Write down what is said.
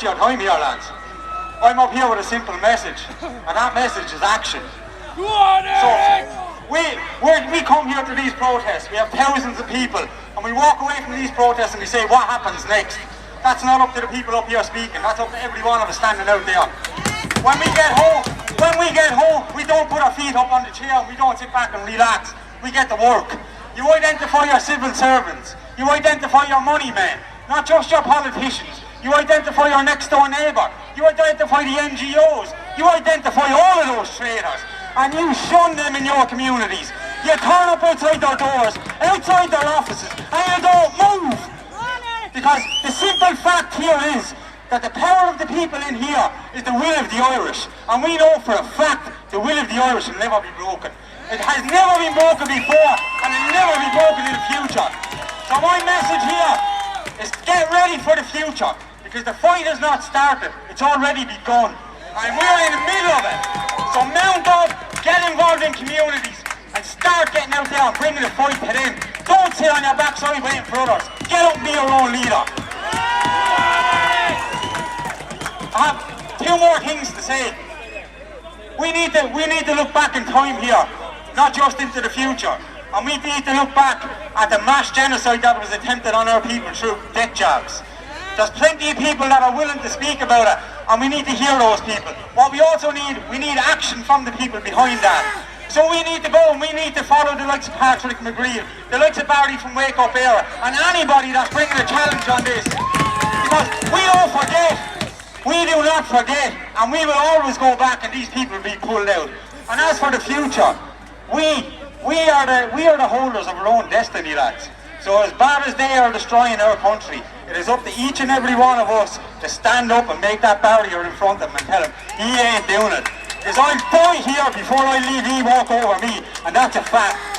your time here, lads. I'm up here with a simple message, and that message is action. So, we come here to these protests, we have thousands of people, and we walk away from these protests and we say, what happens next? That's not up to the people up here speaking, that's up to every one of us standing out there. When we get home, we don't put our feet up on the chair, we don't sit back and relax, we get to work. You identify your civil servants, you identify your money men, not just your politicians. You identify your next door neighbour, you identify the NGOs, you identify all of those traitors, and you shun them in your communities. You turn up outside their doors, outside their offices, and you don't move. Because the simple fact here is that the power of the people in here is the will of the Irish, and we know for a fact the will of the Irish will never be broken. It has never been broken before, and it will never be broken in the future. So my message here is get ready for the future, because the fight has not started, it's already begun, and we're in the middle of it. So mount up, get involved in communities, and start getting out there and bringing the fight to them. Don't sit on your backside waiting for others. Get up and be your own leader. I have two more things to say. We need to look back in time here, not just into the future. And we need to look back at the mass genocide that was attempted on our people through death jabs. There's plenty of people that are willing to speak about it, and we need to hear those people. What we also need, we need action from the people behind that. So we need to go and we need to follow the likes of Patrick McGreal, the likes of Barry from Wake Up Era, and anybody that's bringing a challenge on this. Because we don't forget, we do not forget, and we will always go back and these people will be pulled out. And as for the future, we are the holders of our own destiny, lads. So as bad as they are destroying our country, it is up to each and every one of us to stand up and make that barrier in front of him and tell him he ain't doing it. Because I'll die here before I leave he walk over me, and that's a fact.